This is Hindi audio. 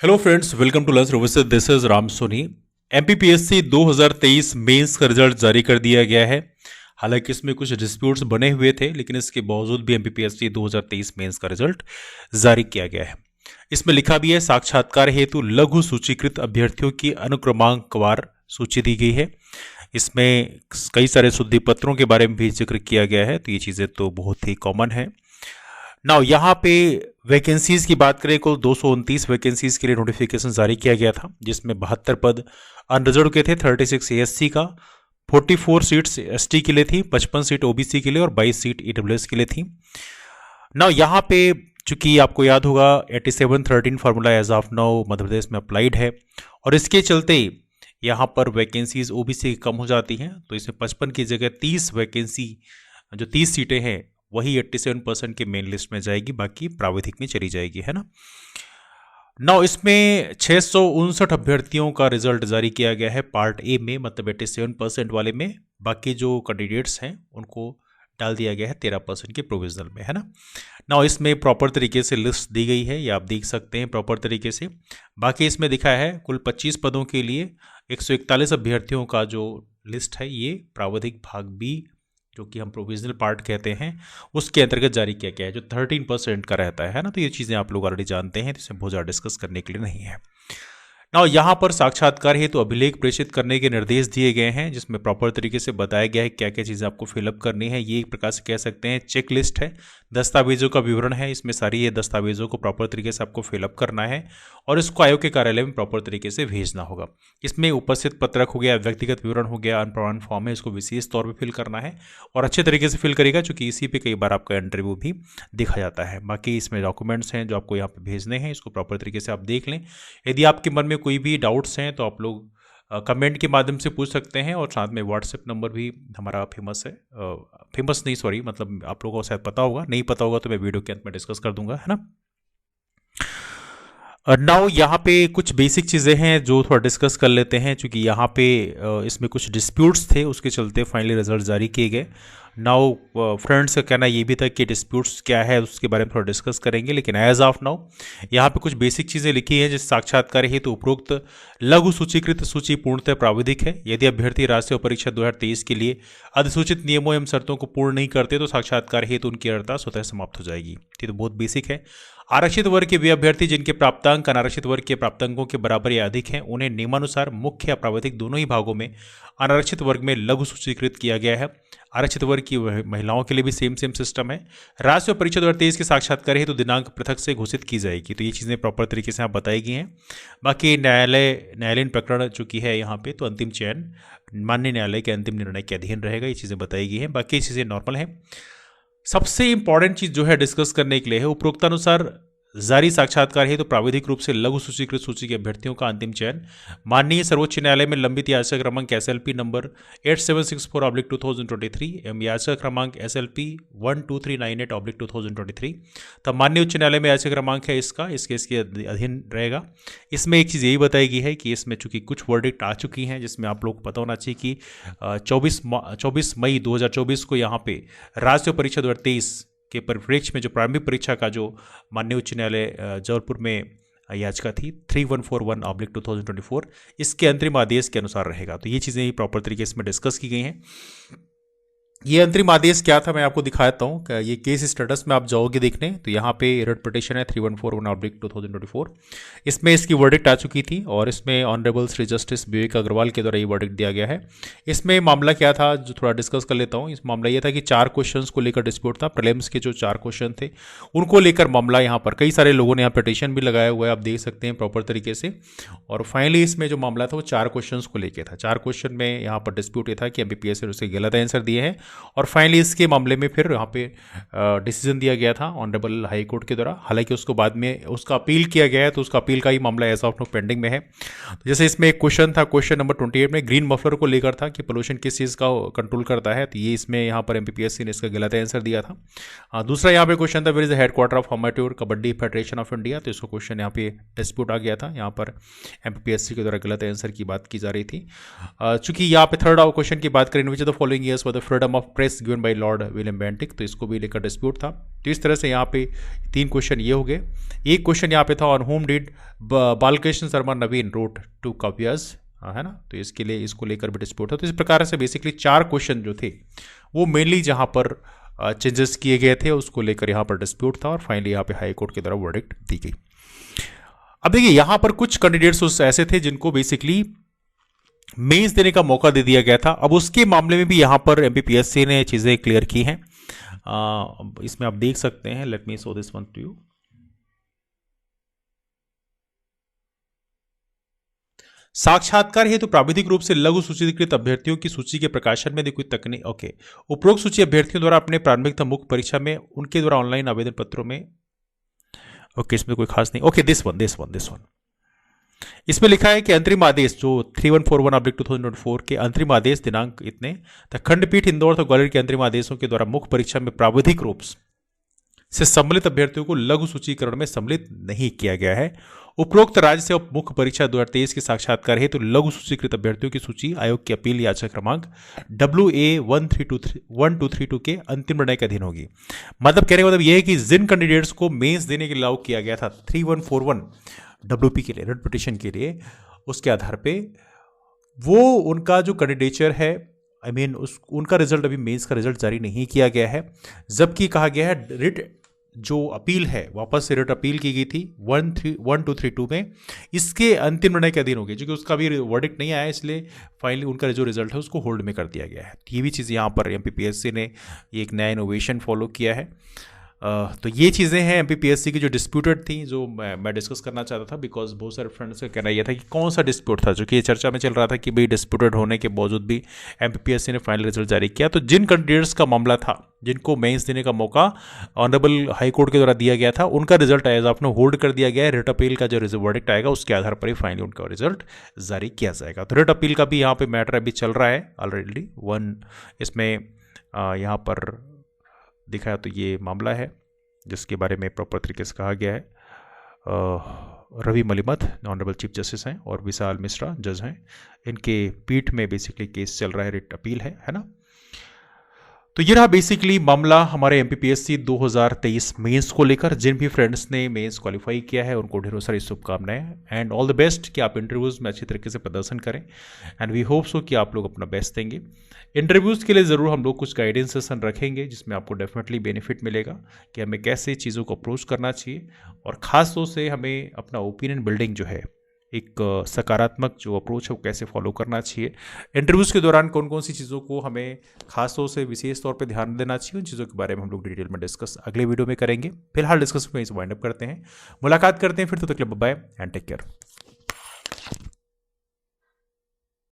Hello friends, welcome to lunch revision. This is Ram Soni. MPPSC 2023 mains का रिजल्ट जारी कर दिया गया है। हालांकि इसमें कुछ डिस्प्यूट्स बने हुए थे, लेकिन इसके बावजूद भी एमपीपीएससी 2023 मेंस का रिजल्ट जारी किया गया है। इसमें लिखा भी है, साक्षात्कार हेतु लघु सूचीकृत अभ्यर्थियों की अनुक्रमांकवार सूची दी गई है। इसमें कई सारे शुद्धि पत्रों के बारे में भी जिक्र किया गया है, तो ये चीज़ें तो बहुत ही कॉमन है। नाउ यहाँ पे वैकेंसीज की बात करें, कुल 229 वैकेंसीज के लिए नोटिफिकेशन जारी किया गया था, जिसमें 72 पद अनरिजर्व के थे, 36 एएससी का, 44 सीट्स एसटी के लिए थी, 55 सीट ओबीसी के लिए और 22 सीट ईडब्ल्यूएस के लिए थी। नाउ यहाँ पे चूंकि आपको याद होगा 8713 formula as of now Madhya Pradesh में अप्लाइड है, और इसके चलते यहाँ पर वैकेंसीज ओबीसी की कम हो जाती हैं, तो इसमें 55 की जगह 30 वैकेंसी, जो 30 सीटें हैं वही 87% के मेन लिस्ट में जाएगी, बाकी प्राविधिक में चली जाएगी, है ना। नाउ इसमें 659 अभ्यर्थियों का रिजल्ट जारी किया गया है पार्ट ए में, मतलब 87% वाले में। बाकी जो कैंडिडेट्स हैं उनको डाल दिया गया है 13% के प्रोविजनल में, है ना। नाउ इसमें प्रॉपर तरीके से लिस्ट दी गई है, ये आप देख सकते हैं प्रॉपर तरीके से। बाकी इसमें दिखा है कुल 25 पदों के लिए 141 अभ्यर्थियों का जो लिस्ट है, ये प्राविधिक भाग बी, जो कि हम प्रोविजनल पार्ट कहते हैं, उसके अंतर्गत जारी किया गया है, जो 13% का रहता है ना। तो ये चीज़ें आप लोग ऑलरेडी जानते हैं, तो इसमें बहुत ज़्यादा डिस्कस करने के लिए नहीं है। ना यहाँ पर साक्षात्कार हेतु अभिलेख प्रेषित करने के निर्देश दिए गए हैं, जिसमें प्रॉपर तरीके से बताया गया है क्या क्या चीज़ें आपको फिलअप करनी है। ये एक प्रकार से कह सकते हैं चेक लिस्ट है, दस्तावेजों का विवरण है। इसमें सारी ये दस्तावेजों को प्रॉपर तरीके से आपको फिलअप करना है और इसको आयोग के कार्यालय में प्रॉपर तरीके से भेजना होगा। इसमें उपस्थित पत्रक हो गया, व्यक्तिगत विवरण हो गया, अनप्रमाण फॉर्म है, इसको विशेष तौर पर फिल करना है और अच्छे तरीके से फिल करेगा, चूंकि इसी पे कई बार आपका इंटरव्यू भी दिखा जाता है। बाकी इसमें डॉक्यूमेंट्स हैं जो आपको यहाँ पे भेजने हैं, इसको प्रॉपर तरीके से आप देख लें। यदि आपके मन में कोई भी डाउट्स हैं तो आप लोग कमेंट के माध्यम से पूछ सकते हैं, और साथ में व्हाट्सएप नंबर भी हमारा फेमस है, फेमस नहीं सॉरी, मतलब आप लोगों को शायद पता होगा, नहीं पता होगा तो मैं वीडियो के अंत में डिस्कस कर दूंगा, है ना। नाउ यहाँ पे कुछ बेसिक चीज़ें हैं जो थोड़ा डिस्कस कर लेते हैं, क्योंकि यहाँ पे इसमें कुछ डिस्प्यूट्स थे, उसके चलते फाइनली रिजल्ट जारी किए गए। नाउ फ्रेंड्स का कहना ये भी था कि डिस्प्यूट्स क्या है उसके बारे में थोड़ा डिस्कस करेंगे, लेकिन एज ऑफ नाउ यहाँ पे कुछ बेसिक चीज़ें लिखी हैं। जिस साक्षात्कार हेतु उपरोक्त लघु सूचीकृत सूची पूर्णतः प्राविधिक है। यदि अभ्यर्थी राष्ट्रीय परीक्षा 2023 के लिए अधिसूचित नियमों एवं शर्तों को पूर्ण नहीं करते तो साक्षात्कार हेतु उनकी अर्हता स्वतः समाप्त हो जाएगी। ये तो बहुत बेसिक है। आरक्षित वर्ग के वे अभ्यर्थी जिनके प्राप्तांक अनारक्षित वर्ग के प्राप्तांकों के बराबर या अधिक हैं, उन्हें नियमानुसार मुख्य या प्राविधिक दोनों ही भागों में अनारक्षित वर्ग में लघु सूचीकृत किया गया है। आरक्षित वर्ग की महिलाओं के लिए भी सेम सिस्टम है। राष्ट्रीय परीक्षा 2023 के साक्षात्कार हेतु दिनांक पृथक से घोषित की जाएगी। तो ये चीज़ें प्रॉपर तरीके से यहाँ बताई गई हैं। बाकी न्यायालयीन प्रकरण चूंकि है यहाँ पे, तो अंतिम चयन माननीय न्यायालय के अंतिम निर्णय के अधीन रहेगा। ये चीज़ें बताई गई हैं, बाकी चीज़ें नॉर्मल हैं। सबसे इंपॉर्टेंट चीज जो है डिस्कस करने के लिए है, उपरोक्तानुसार जारी साक्षात्कार है तो प्राविधिक रूप से लघु सूचीकृत सूची के अभ्यर्थियों का अंतिम चयन माननीय सर्वोच्च न्यायालय में लंबित याचिका क्रमांक SLP नंबर 8764/2023 एवं याचिका क्रमांक SLP 12398/2023 तब माननीय उच्च न्यायालय में याचिका क्रमांक है इसके अधीन रहेगा। इसमें एक चीज़ यही बताई गई है कि इसमें चूंकि कुछ वर्डिक्ट आ चुकी हैं, जिसमें आप लोग को पता होना चाहिए कि 24 मई 2024 को यहाँ पे राष्ट्रीय परीक्षा 2023 के परिप्रेक्ष्य में जो प्रारंभिक परीक्षा का जो माननीय उच्च न्यायालय जबलपुर में याचिका थी 3141/2024, इसके अंतरिम आदेश के अनुसार रहेगा। तो ये चीज़ें ही प्रॉपर तरीके से डिस्कस की गई हैं। ये अंतरिम आदेश क्या था मैं आपको दिखाता हूँ। ये केस स्टेटस में आप जाओगे देखने, तो यहाँ पे रिट पिटिशन है 3141/2024। इसमें इसकी वर्डिक्ट आ चुकी थी और इसमें ऑनरेबल श्री जस्टिस विवेक अग्रवाल के द्वारा ये वर्डिक्ट दिया गया है। इसमें मामला क्या था जो थोड़ा डिस्कस कर लेता हूँ। इस मामला ये था कि 4 क्वेश्चंस को लेकर डिस्प्यूट था। प्रीलिम्स के जो 4 क्वेश्चन थे उनको लेकर मामला, यहाँ पर कई सारे लोगों ने यहाँ पिटिशन भी लगाया हुआ है, आप देख सकते हैं प्रॉपर तरीके से। और फाइनली इसमें जो मामला था वो 4 क्वेश्चन को लेकर था। 4 क्वेश्चन में यहाँ पर डिस्प्यूट ये था कि MPPS ने उसके गलत आंसर दिए हैं, और फाइनली इसके मामले में फिर यहाँ पे डिसीजन दिया गया था ऑनरेबल हाई कोर्ट के द्वारा। हालांकि उसको बाद में उसका अपील किया गया है, तो उसका अपील का ही मामला एज ऑफ नो पेंडिंग में है। तो जैसे इसमें एक क्वेश्चन था, क्वेश्चन नंबर 28 में ग्रीन मफलर को लेकर था कि पोल्यूशन किस चीज़ का कंट्रोल करता है, तो ये इसमें यहाँ पर MPPSC ने इसका गलत आंसर दिया था। दूसरा यहाँ पे क्वेश्चन था where is the headquarter of amateur Kabaddi Federation of India, तो इसको क्वेश्चन यहाँ पे डिस्प्यूट आ गया था। यहाँ पर MPPSC के द्वारा गलत आंसर की बात की जा रही थी। चूंकि यहाँ पे थर्ड क्वेश्चन की बात करें, which of the following years for the freedom of of press given by Lord William Bentinck, तो इसको भी लेकर डिस्प्यूट था। तो इस तरह से यहाँ पे 3 क्वेश्चन ये हो गए। एक क्वेश्चन यहाँ पे था on whom did Balkrishna Sharma Naveen wrote 2 काव्यास, है ना, तो इसके लिए इसको लेकर भी डिस्प्यूट था। तो इस प्रकार से बेसिकली 4 क्वेश्चन जो थे वो मेनली जहाँ पर चेंजेस किए गए थे उसको लेकर यहाँ पर डिस्प्यूट था और फाइनली यहाँ पे हाई कोर्ट के द्वारा वर्डिक्ट दी गई। अब देखिए यहाँ पर कुछ कैंडिडेट्स ऐसे थे जिनको बेसिकली मेंस देने का मौका दे दिया गया था। अब उसके मामले में भी यहाँ पर एमपीपीएससी ने चीज़ें क्लियर की हैं। इसमें आप देख सकते हैं, let me show this one two you. साक्षात्कार हेतु प्राविधिक रूप से लघु सूचीकृत अभ्यर्थियों की सूची के प्रकाशन में कोई तकनीक। ओके, उपरोक्त सूची अभ्यर्थियों द्वारा अपने प्रारंभिक मुख्य परीक्षा में उनके द्वारा ऑनलाइन आवेदन पत्रों में, ओके इसमें कोई खास नहीं। ओके, दिस वन इसमें लिखा है कि अंतरिम आदेश जो 3141/2004 के अंतरिम आदेश दिनांक इतने खंडपीठ इंदौर तथा ग्वालियर के अंतरिम आदेशों के द्वारा मुख्य परीक्षा में प्राविधिक रूप से सम्मिलित अभ्यर्थियों को लघु सूचीकरण में सम्मिलित नहीं किया गया है। उपरोक्त राज्य से मुख्य परीक्षा 2023 के साक्षात्कार हेतु लघु सूचीकृत अभ्यर्थियों की सूची आयोग की अपील याचिका क्रमांक WA1232 के अंतिम निर्णय के अधीन होगी। मतलब कहने का मतलब यह है कि जिन कैंडिडेट्स को मेंस देने के लिए अलाउ किया गया था 3141 WP के लिए, रिट पिटीशन के लिए, उसके आधार पे वो उनका जो कैंडिडेचर है उनका रिजल्ट अभी मेंस का रिजल्ट जारी नहीं किया गया है। जबकि कहा गया है रिट जो अपील है वापस से रिट अपील की गई थी 1232 में, इसके अंतिम निर्णय के अधीन होगी, क्योंकि उसका भी वर्डिक्ट नहीं आया, इसलिए फाइनली उनका जो रिजल्ट है उसको होल्ड में कर दिया गया है। ये भी चीज़ यहाँ पर एमपीपीएससी ने एक नया इनोवेशन फॉलो किया है। तो ये चीज़ें हैं एमपीपीएससी की जो डिस्प्यूटेड थी, जो मैं डिस्कस करना चाहता था, बिकॉज बहुत सारे फ्रेंड्स का कहना यह था कि कौन सा डिस्प्यूट था, जो कि ये चर्चा में चल रहा था कि भाई डिस्प्यूटेड होने के बावजूद भी एमपीपीएससी ने फाइनल रिजल्ट जारी किया। तो जिन कैंडिडेट्स का मामला था जिनको मेंस देने का मौका ऑनरेबल हाई कोर्ट के द्वारा दिया गया था, उनका result as of now hold कर दिया गया है। रिट अपील का जो वर्डिक्ट आएगा उसके आधार पर ही फाइनली उनका रिजल्ट जारी किया जाएगा। तो रिट अपील का भी यहाँ पे मैटर अभी चल रहा है ऑलरेडी इसमें यहाँ पर दिखाया, तो ये मामला है जिसके बारे में प्रॉपर तरीके से कहा गया है। Ravi Malimath honourable chief justice हैं और विशाल मिश्रा जज हैं, इनके पीठ में बेसिकली केस चल रहा है, रिट अपील है ना। तो ये रहा बेसिकली मामला हमारे एमपीपीएससी 2023 मेंस को लेकर। जिन भी फ्रेंड्स ने मेंस क्वालिफाई किया है उनको ढेरों सारी शुभकामनाएं एंड ऑल द बेस्ट कि आप इंटरव्यूज़ में अच्छी तरीके से प्रदर्शन करें एंड वी होप सो कि आप लोग अपना बेस्ट देंगे। इंटरव्यूज़ के लिए ज़रूर हम लोग कुछ गाइडेंस सेशन रखेंगे जिसमें आपको डेफिनेटली बेनिफिट मिलेगा कि हमें कैसे चीज़ों को अप्रोच करना चाहिए, और ख़ास तौर से हमें अपना ओपिनियन बिल्डिंग जो है, एक सकारात्मक जो अप्रोच है वो कैसे फॉलो करना चाहिए। इंटरव्यूज़ के दौरान कौन कौन सी चीज़ों को हमें खास तौर से विशेष तौर पे ध्यान देना चाहिए, उन चीज़ों के बारे में हम लोग डिटेल में डिस्कस अगले वीडियो में करेंगे। फिलहाल डिस्कस में इस वाइंड अप करते हैं, मुलाकात करते हैं फिर, तो तक के लिए बाय एंड टेक केयर।